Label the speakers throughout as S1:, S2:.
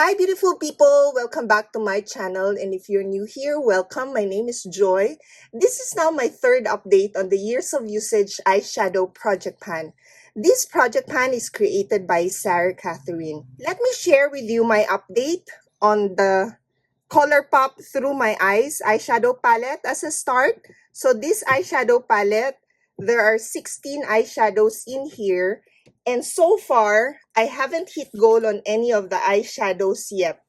S1: Hi, beautiful people. Welcome back to my channel. And if you're new here, welcome. My name is Joy. This is now my third update on the Years of Usage Eyeshadow Project Pan. This project pan is created by Sarah Catherine. Let me share with you my update on the ColourPop Through My Eyes eyeshadow palette as a start. So this eyeshadow palette, there are 16 eyeshadows in here. And so far, I haven't hit goal on any of the eyeshadows yet.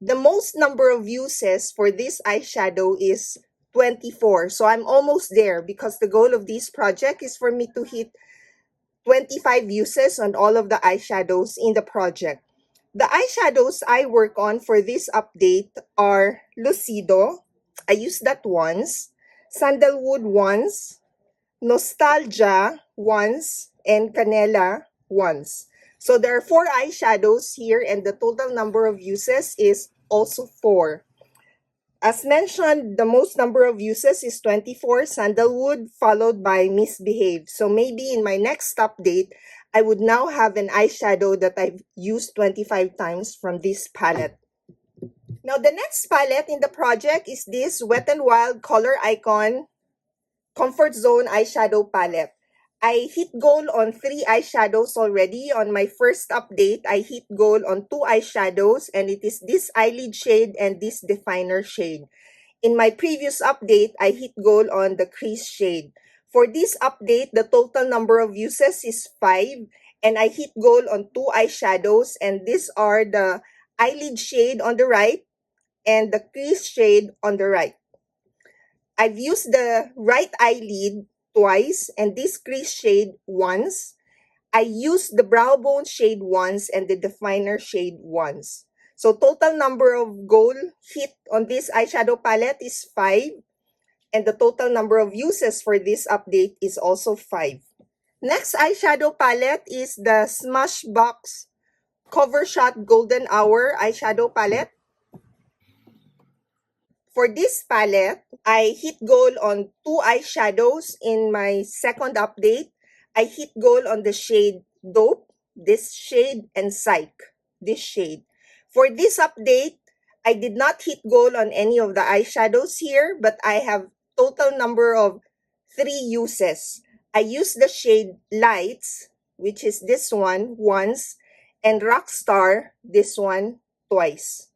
S1: The most number of uses for this eyeshadow is 24. So I'm almost there because the goal of this project is for me to hit 25 uses on all of the eyeshadows in the project. The eyeshadows I work on for this update are Lucido. I used that once. Sandalwood once. Nostalgia once, and Canela once. So there are 4 eyeshadows here and the total number of uses is also 4. As mentioned, the most number of uses is 24, Sandalwood, followed by Misbehave. So maybe in my next update, I would now have an eyeshadow that I've used 25 times from this palette. Now, the next palette in the project is this Wet n Wild Color Icon Comfort Zone eyeshadow palette. I hit goal on 3 eyeshadows already. On my first update, I hit goal on 2 eyeshadows, and it is this eyelid shade and this definer shade. In my previous update, I hit goal on the crease shade. For this update, the total number of uses is 5, and I hit goal on 2 eyeshadows, and these are the eyelid shade on the right and the crease shade on the right. I've used the right eyelid twice and this crease shade once. I used the brow bone shade once and the definer shade once. So total number of goal hit on this eyeshadow palette is 5. And the total number of uses for this update is also 5. Next eyeshadow palette is the Smashbox Cover Shot Golden Hour eyeshadow palette. For this palette, I hit goal on 2 eyeshadows in my second update. I hit goal on the shade Dope, this shade, and Psych, this shade. For this update, I did not hit goal on any of the eyeshadows here, but I have total number of 3 uses. I used the shade Lights, which is this one, once, and Rockstar, this one, twice.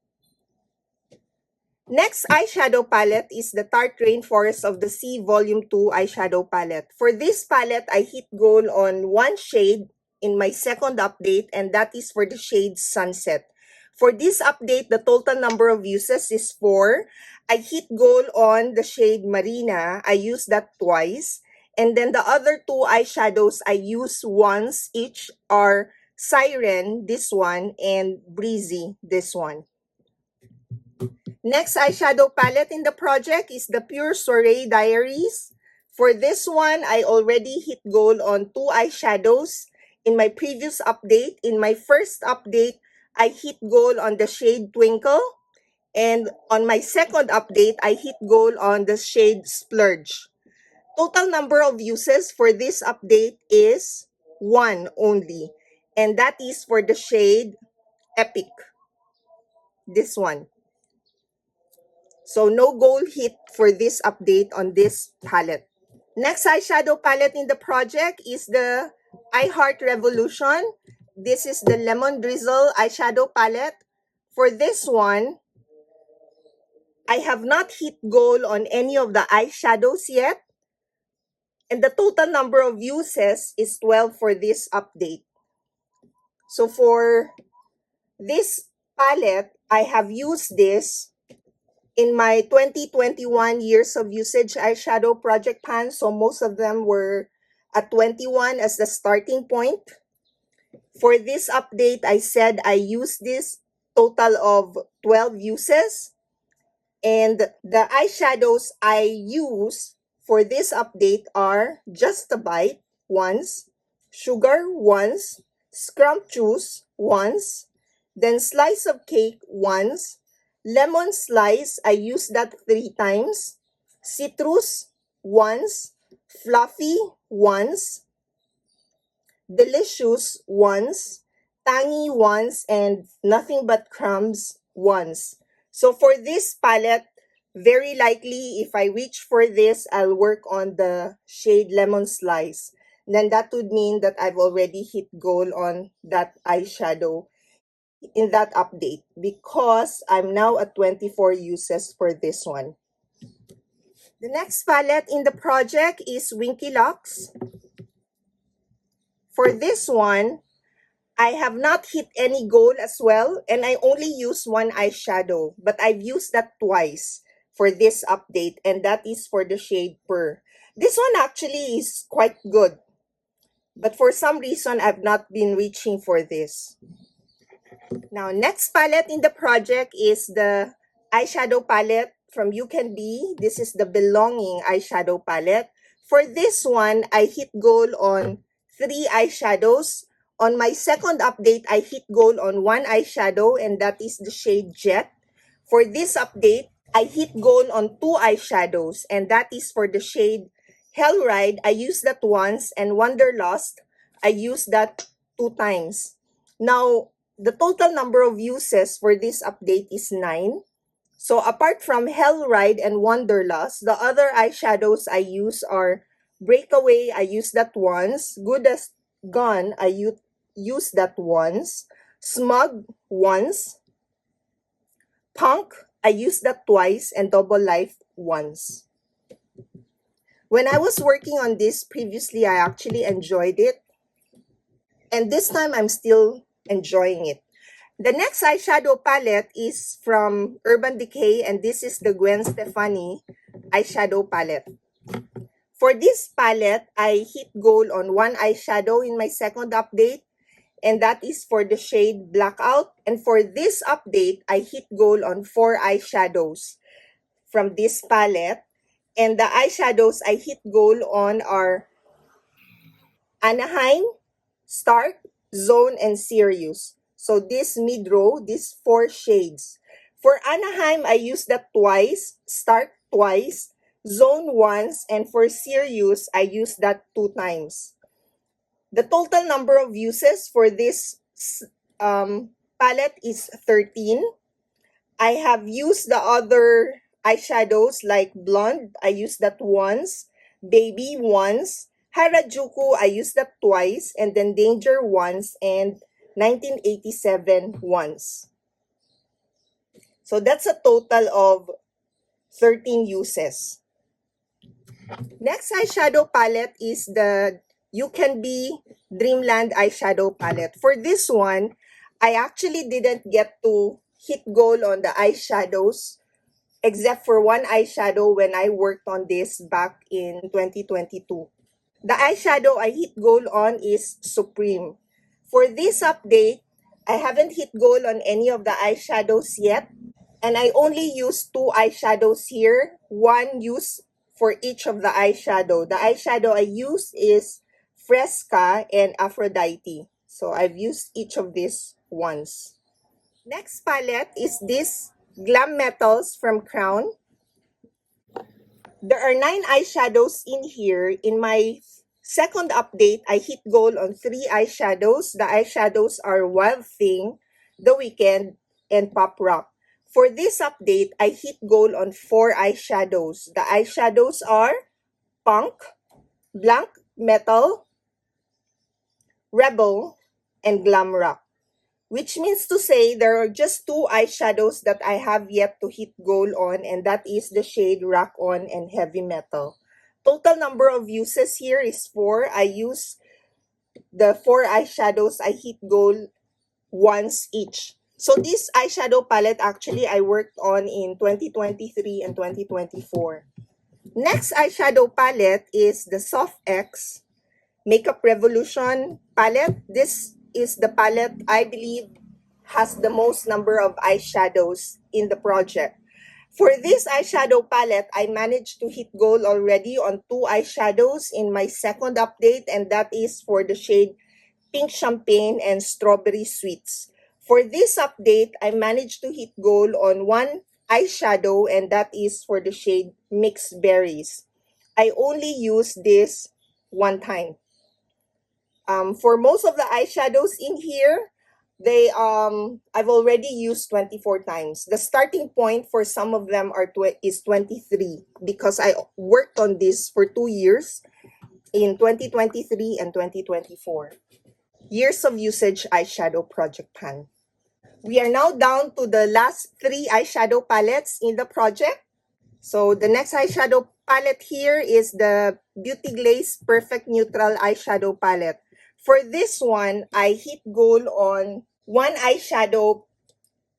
S1: Next eyeshadow palette is the Tarte Rainforest of the Sea Volume 2 eyeshadow palette. For this palette, I hit goal on 1 shade in my second update, and that is for the shade Sunset. For this update, the total number of uses is 4. I hit goal on the shade Marina. I used that twice. And then the other 2 eyeshadows I use once each are Siren, this one, and Breezy, this one. Next eyeshadow palette in the project is the Pure Soiree Diaries. For this one, I already hit goal on 2 eyeshadows in my previous update. In my first update, I hit goal on the shade Twinkle. And on my second update, I hit goal on the shade Splurge. Total number of uses for this update is 1 only. And that is for the shade Epic. This one. So no goal hit for this update on this palette. Next eyeshadow palette in the project is the I Heart Revolution. This is the Lemon Drizzle eyeshadow palette. For this one, I have not hit goal on any of the eyeshadows yet. And the total number of uses is 12 for this update. So for this palette, I have used this in my 2021 Years of Usage eyeshadow project pan. So most of them were at 21 as the starting point. For this update, I said I used this total of 12 uses. And the eyeshadows I use for this update are Just a Bite once, Sugar once, Scrumptious once, then Slice of Cake once, Lemon Slice, I used that 3 times, Citrus once, Fluffy once, Delicious once, Tangy once, and Nothing But Crumbs once. So for this palette, very likely if I reach for this, I'll work on the shade Lemon Slice. Then that would mean that I've already hit goal on that eyeshadow in that update because I'm now at 24 uses for this one. The next palette in the project is Winky Locks. For this one, I have not hit any goal as well, and I only use one eyeshadow, but I've used that twice for this update, and that is for the shade Pearl. This one actually is quite good, but for some reason, I've not been reaching for this. Now, next palette in the project is the eyeshadow palette from You Can Be. This is the Belonging eyeshadow palette. For this one, I hit goal on 3 eyeshadows. On my second update, I hit goal on 1 eyeshadow, and that is the shade Jet. For this update, I hit goal on 2 eyeshadows, and that is for the shade Hellride. I used that once, and Wanderlust, I used that 2 times. Now, the total number of uses for this update is 9. So apart from Hellride and Wanderlust, the other eyeshadows I use are Breakaway, I use that once. Good as Gone, I use that once. Smug, once. Punk, I used that twice. And Double Life, once. When I was working on this previously, I actually enjoyed it. And this time, I'm still enjoying it. The next eyeshadow palette is from Urban Decay, and this is the Gwen Stefani eyeshadow palette. For this palette, I hit goal on 1 eyeshadow in my second update, and that is for the shade Blackout. And for this update, I hit goal on 4 eyeshadows from this palette. And the eyeshadows I hit goal on are Anaheim, Stark, Zone, and Sirius. So this mid-row, these 4 shades. For Anaheim, I used that twice, Stark twice, Zone once, and for Sirius, I used that 2 times. The total number of uses for this palette is 13. I have used the other eyeshadows like Blonde, I used that once, Baby once, Harajuku, I used that twice, and then Danger once, and 1987 once. So that's a total of 13 uses. Next eyeshadow palette is the You Can Be Dreamland eyeshadow palette. For this one, I actually didn't get to hit goal on the eyeshadows except for 1 eyeshadow when I worked on this back in 2022. The eyeshadow I hit goal on is Supreme. For this update, I haven't hit goal on any of the eyeshadows yet, and I only used 2 eyeshadows here, 1 use for each of the eyeshadow. The eyeshadow I use is Fresca and Aphrodite. So I've used each of these once. Next palette is this Glam Metals from Crown. There are 9 eyeshadows in here. In my second update, I hit goal on 3 eyeshadows. The eyeshadows are Wild Thing, The Weeknd, and Pop Rock. For this update, I hit goal on 4 eyeshadows. The eyeshadows are Punk, Blank Metal, Rebel, and Glam Rock. Which means to say there are just 2 eyeshadows that I have yet to hit goal on, and that is the shade Rock On and Heavy Metal. Total number of uses here is 4. I use the 4 eyeshadows I hit goal once each. So this eyeshadow palette actually I worked on in 2023 and 2024. Next eyeshadow palette is the Soft X Makeup Revolution palette. This is the palette I believe has the most number of eyeshadows in the project. For this eyeshadow palette, I managed to hit goal already on 2 eyeshadows in my second update, and that is for the shade Pink Champagne and Strawberry Sweets. For this update, I managed to hit goal on 1 eyeshadow, and that is for the shade Mixed Berries. I only used this 1 time. For most of the eyeshadows in here, I've already used 24 times. The starting point for some of them is 23 because I worked on this for 2 years in 2023 and 2024. Years of usage eyeshadow project pan. We are now down to the last 3 eyeshadow palettes in the project. So the next eyeshadow palette here is the Beauty Glaze Perfect Neutral Eyeshadow Palette. For this one, I hit goal on one eyeshadow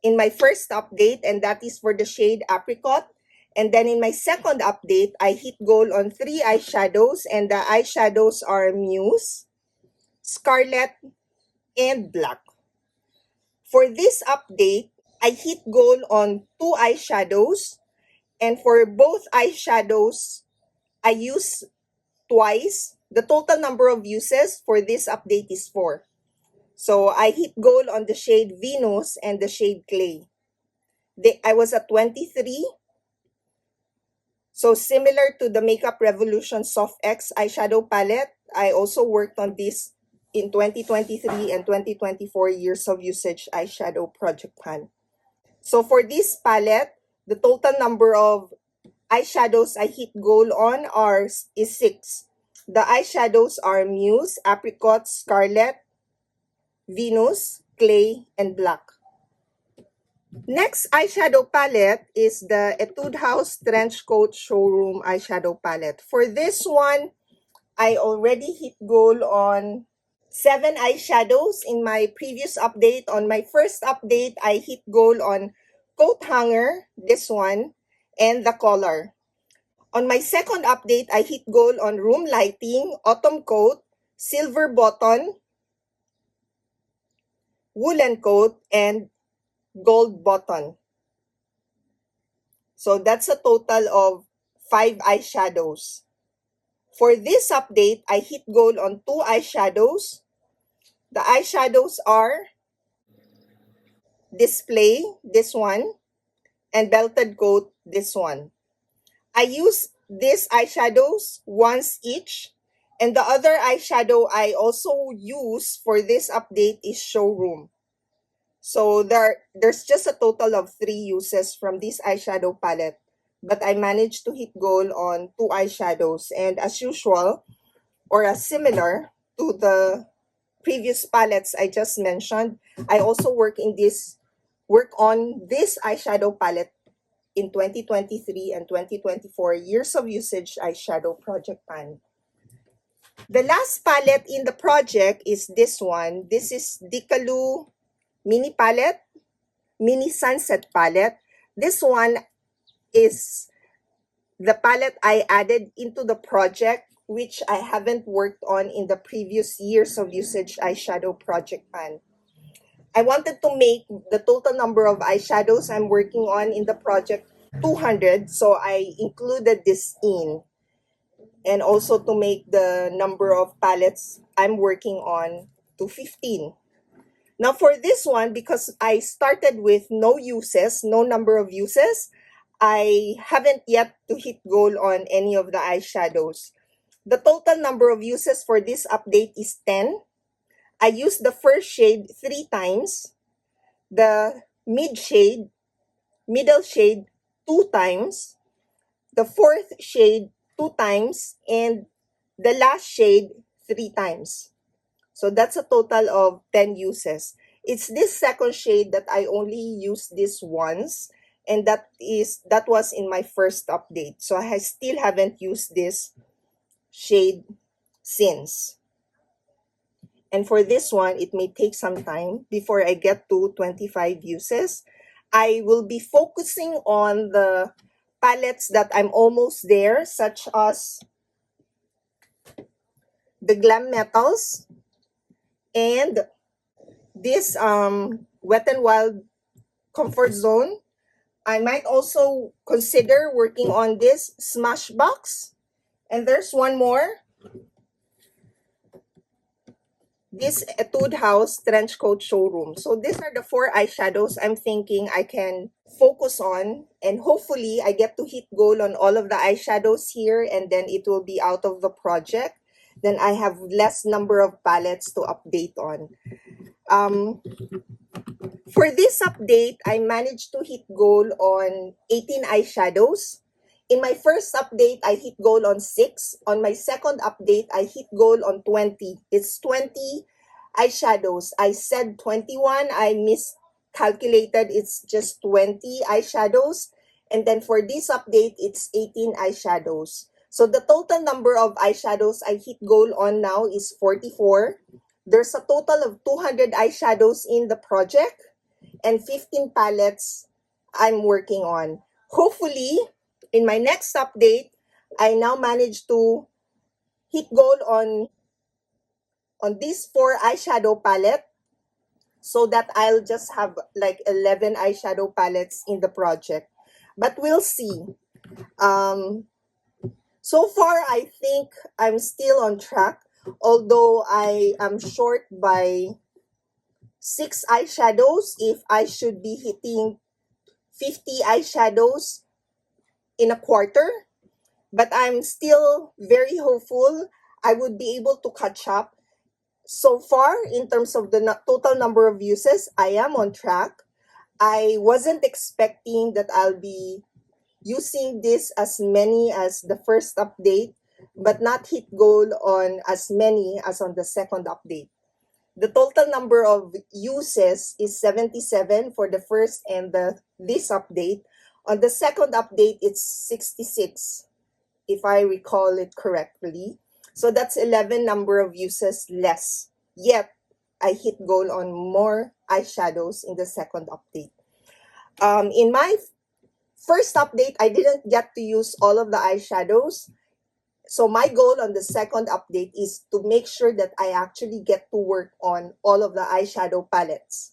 S1: in my first update, and that is for the shade Apricot. And then in my second update, I hit goal on 3 eyeshadows, and the eyeshadows are Muse, Scarlet, and Black. For this update, I hit goal on 2 eyeshadows, and for both eyeshadows, I use twice. The total number of uses for this update is 4. So I hit goal on the shade Venus and the shade Clay. I was at 23. So similar to the Makeup Revolution Soft X eyeshadow palette, I also worked on this in 2023 and 2024 years of usage eyeshadow project pan. So for this palette, the total number of eyeshadows I hit goal on is 6. The eyeshadows are Muse, Apricot, Scarlet, Venus, Clay, and Black. Next eyeshadow palette is the Etude House Trench Coat Showroom eyeshadow palette. For this one, I already hit goal on 7 eyeshadows in my previous update. On my first update, I hit goal on Coat Hanger, this one, and the color. On my second update, I hit goal on Room Lighting, Autumn Coat, Silver Button, Woolen Coat, and Gold Button. So that's a total of 5 eyeshadows. For this update, I hit goal on 2 eyeshadows. The eyeshadows are Display, this one, and Belted Coat, this one. I use these eyeshadows once each, and the other eyeshadow I also use for this update is Showroom. So there's just a total of 3 uses from this eyeshadow palette, but I managed to hit goal on 2 eyeshadows, and as usual, or as similar to the previous palettes I just mentioned, I also work on this eyeshadow palette in 2023 and 2024 years of usage eyeshadow project pan. The last palette in the project is this one. This is Dikalu Mini Palette, Mini Sunset Palette. This one is the palette I added into the project, which I haven't worked on in the previous years of usage eyeshadow project pan. I wanted to make the total number of eyeshadows I'm working on in the project 200, so I included this in. And also to make the number of palettes I'm working on to 15. Now for this one, because I started with no uses, no number of uses, I haven't yet to hit goal on any of the eyeshadows. The total number of uses for this update is 10. I used the first shade 3 times, the middle shade 2 times, the fourth shade 2 times, and the last shade 3 times. So that's a total of 10 uses. It's this second shade that I only used this once, and that was in my first update. So I still haven't used this shade since. And for this one, it may take some time before I get to 25 uses. I will be focusing on the palettes that I'm almost there, such as the Glam Metals and this Wet n Wild Comfort Zone. I might also consider working on this Smashbox. And there's one more. This Etude House Trench Coat Showroom. So these are the 4 eyeshadows I'm thinking I can focus on, and hopefully I get to hit goal on all of the eyeshadows here, and then it will be out of the project. Then I have less number of palettes to update on. Um, for this update, I managed to hit goal on 18 eyeshadows. In my first update, I hit goal on 6. On my second update, I hit goal on 20. It's 20 eyeshadows. I said 21. I miscalculated. It's just 20 eyeshadows. And then for this update, it's 18 eyeshadows. So the total number of eyeshadows I hit goal on now is 44. There's a total of 200 eyeshadows in the project and 15 palettes I'm working on. Hopefully, in my next update, I now managed to hit goal on these 4 eyeshadow palette so that I'll just have like 11 eyeshadow palettes in the project. But we'll see. So far, I think I'm still on track, although I am short by 6 eyeshadows if I should be hitting 50 eyeshadows in a quarter. But I'm still very hopeful I would be able to catch up. So far, in terms of the total number of uses, I am on track. I wasn't expecting that I'll be using this as many as the first update, but not hit goal on as many as on the second update. The total number of uses is 77 for the first and this update. On the second update, it's 66, if I recall it correctly. So that's 11 number of uses less. Yet, I hit goal on more eyeshadows in the second update. In my first update, I didn't get to use all of the eyeshadows. So my goal on the second update is to make sure that I actually get to work on all of the eyeshadow palettes.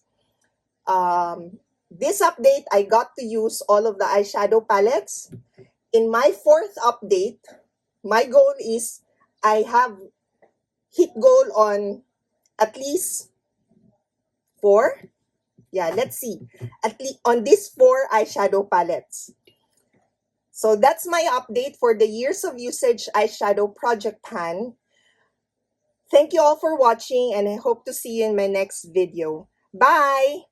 S1: This update, I got to use all of the eyeshadow palettes. In my fourth update, my goal is I have hit goal on at least 4. Yeah, let's see. At least on these 4 eyeshadow palettes. So that's my update for the Years of Usage Eyeshadow Project Pan. Thank you all for watching, and I hope to see you in my next video. Bye!